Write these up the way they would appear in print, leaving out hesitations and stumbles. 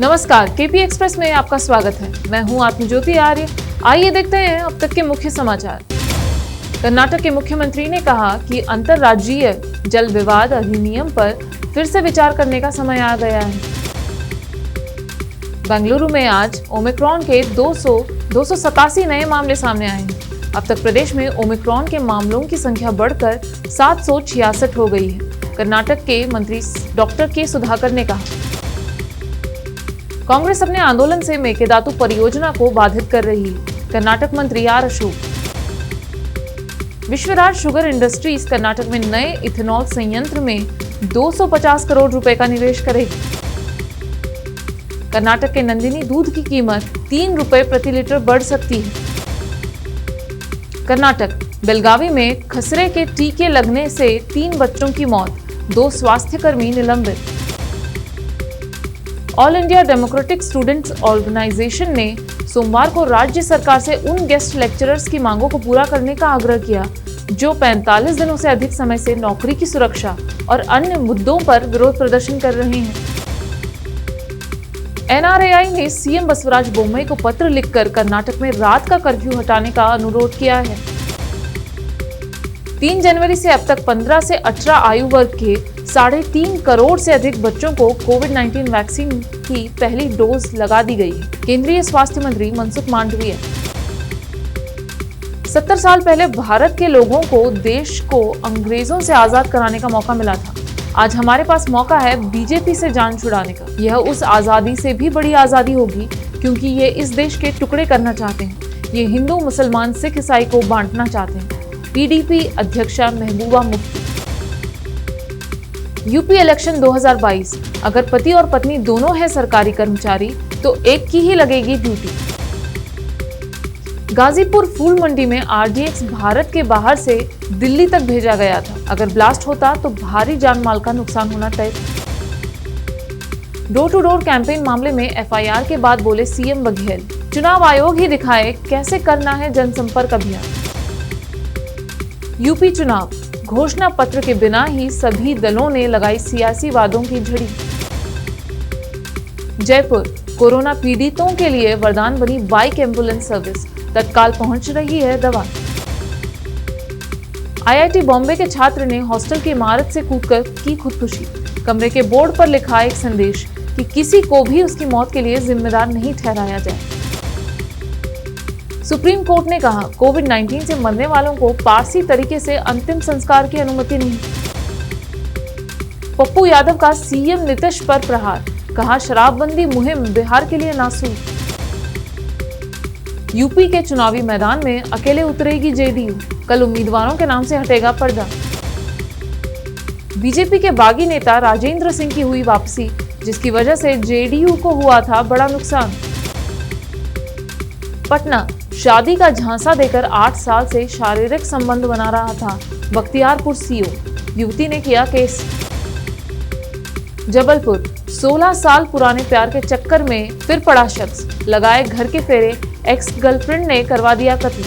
नमस्कार, KP express में आपका स्वागत है। मैं हूं आत्मज्योति आर्य। आइए देखते हैं अब तक के मुख्य समाचार। कर्नाटक के मुख्यमंत्री ने कहा कि अंतर्राज्यीय जल विवाद अधिनियम पर फिर से विचार करने का समय आ गया है। बेंगलुरु में आज ओमिक्रॉन के 287 नए मामले सामने आए हैं। अब तक प्रदेश में ओमिक्रॉन के मामलों की संख्या बढ़कर 766 हो गई है। कर्नाटक के मंत्री डॉक्टर के सुधाकर ने कहा, कांग्रेस अपने आंदोलन से मेकेदातु परियोजना को बाधित कर रही है। कर्नाटक मंत्री R Ashok. Vishwaraj sugar industries Karnataka में नए इथेनॉल संयंत्र में 250 करोड़ रुपए का निवेश करेगी। कर्नाटक के नंदिनी दूध की कीमत 3 रुपए प्रति लीटर बढ़ सकती है। कर्नाटक बेलगावी में खसरे के टीके लगने से 3 बच्चों की मौत, 2 स्वास्थ्यकर्मी निलंबित। All India democratic students organisation ने सोमवार को राज्य सरकार से उन गेस्ट लेक्चरर्स की मांगों को पूरा करने का आग्रह किया जो 45 दिनों से अधिक समय से नौकरी की सुरक्षा और अन्य मुद्दों पर विरोध प्रदर्शन कर रहे हैं। एनआरएआई ने सीएम बसवराज बोम्मई को पत्र लिखकर कर्नाटक में रात का कर्फ्यू हटाने का अनुरोध किया है। 3 जनवरी से अब तक 15 से 18 आयु वर्ग के 3.5 करोड़ से अधिक बच्चों को कोविड-19 वैक्सीन की पहली डोज लगा दी गई है। केंद्रीय स्वास्थ्य मंत्री मनसुख मांडविया। 70 साल पहले भारत के लोगों को देश को अंग्रेजों से आजाद कराने का मौका मिला था। आज हमारे पास मौका है बीजेपी से जान छुड़ाने का। यह उस आजादी से भी बड़ी आजादी होगी क्योंकि ये इस देश के टुकड़े करना चाहते हैं। ये हिंदू, मुसलमान, सिख, ईसाई को बांटना चाहते हैं। पीडीपी अध्यक्षा महबूबा मुफ्ती। यूपी इलेक्शन 2022, अगर पति और पत्नी दोनों हैं सरकारी कर्मचारी तो एक की ही लगेगी ड्यूटी। गाजीपुर फूल मंडी में आरडीएक्स भारत के बाहर से दिल्ली तक भेजा गया था। अगर ब्लास्ट होता तो भारी जान माल का नुकसान होना तय था। डोर टू डोर कैंपेन मामले में एफआईआर के बाद बोले सीएम बघेल, चुनाव आयोग ही दिखाए कैसे करना है जनसंपर्क अभियान। यूपी चुनाव घोषणा पत्र के बिना ही सभी दलों ने लगाई सियासी वादों की झड़ी। जयपुर कोरोना पीड़ितों के लिए वरदान बनी बाइक एम्बुलेंस सर्विस, तत्काल पहुंच रही है दवा। आईआईटी बॉम्बे के छात्र ने हॉस्टल की इमारत से कूदकर की खुदकुशी। कमरे के बोर्ड पर लिखा एक संदेश कि किसी को भी उसकी मौत के लिए जिम्मेदार नहीं ठहराया जाए। सुप्रीम कोर्ट ने कहा, कोविड-19 से मरने वालों को पारसी तरीके से अंतिम संस्कार की अनुमति नहीं। पप्पू यादव का सीएम नीतीश पर प्रहार, कहा शराबबंदी मुहिम बिहार के लिए नासूर। यूपी के चुनावी मैदान में अकेले उतरेगी जेडीयू, कल उम्मीदवारों के नाम से हटेगा पर्दा। बीजेपी के बागी नेता राजेंद्र सिंह की हुई वापसी, जिसकी वजह से जेडीयू को हुआ था बड़ा नुकसान। पटना शादी का झांसा देकर 8 साल से शारीरिक संबंध बना रहा था बख्तियारपुर सीओ, युवती ने किया केस। जबलपुर 16 साल पुराने प्यार के चक्कर में फिर पड़ा शख्स, लगाए घर के फेरे, एक्स गर्लफ्रेंड ने करवा दिया कत्ल।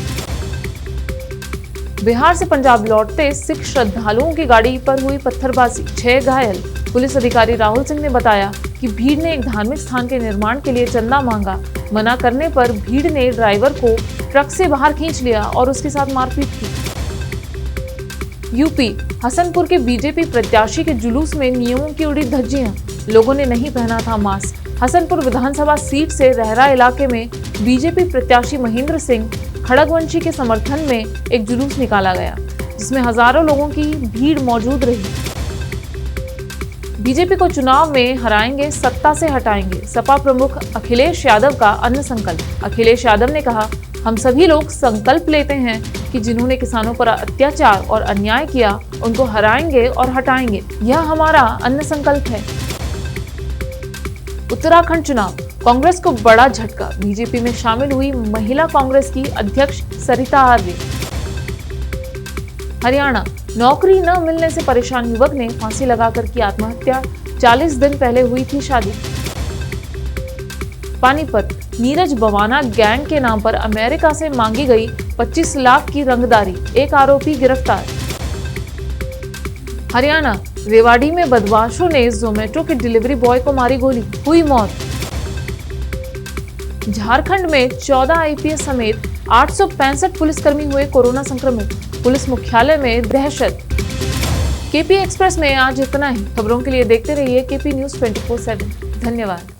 बिहार से पंजाब लौटते सिख श्रद्धालुओं की गाड़ी पर हुई पत्थरबाजी, 6 घायल। पुलिस अधिकारी राहुल सिंह ने बताया कि भीड़ ने एक धार्मिक स्थान के निर्माण के लिए चंदा मांगा। मना करने पर भीड़ ने ड्राइवर को ट्रक से बाहर खींच लिया और उसके साथ मारपीट की। यूपी हसनपुर के बीजेपी प्रत्याशी के जुलूस में नियमों की उड़ी धज्जियां, लोगों ने नहीं पहना था मास्क। हसनपुर विधानसभा सीट से रहरा इलाके में बीजेपी प्रत्याशी महेंद्र सिंह खड़गवंशी के समर्थन में एक जुलूस निकाला गया, जिसमें हजारों लोगों की भीड़ मौजूद रही। बीजेपी को चुनाव में हराएंगे, सत्ता से हटाएंगे, सपा प्रमुख अखिलेश यादव का अन्य संकल्प। अखिलेश यादव ने कहा, हम सभी लोग संकल्प लेते हैं कि जिन्होंने किसानों पर अत्याचार और अन्याय किया उनको हराएंगे और हटाएंगे, यह हमारा अन्य संकल्प है। उत्तराखंड चुनाव, कांग्रेस को बड़ा झटका, बीजेपी में शामिल हुई महिला कांग्रेस की अध्यक्ष सरिता आर्य। हरियाणा, नौकरी न मिलने से परेशान युवक ने फांसी लगाकर की आत्महत्या, 40 दिन पहले हुई थी शादी। पानीपत, नीरज बवाना गैंग के नाम पर अमेरिका से मांगी गई 25 लाख की रंगदारी, एक आरोपी गिरफ्तार। हरियाणा, रेवाड़ी में बदमाशों ने जोमेटो के डिलीवरी बॉय को मारी गोली, हुई मौत। झारखंड में 14 आईपीएस समेत 865 पुलिसकर्मी हुए कोरोना संक्रमित। पुलिस मुख्यालय में दहशत। केपी एक्सप्रेस में आज इतना ही। खबरों के लिए देखते रहिए केपी न्यूज़ 24/7। धन्यवाद।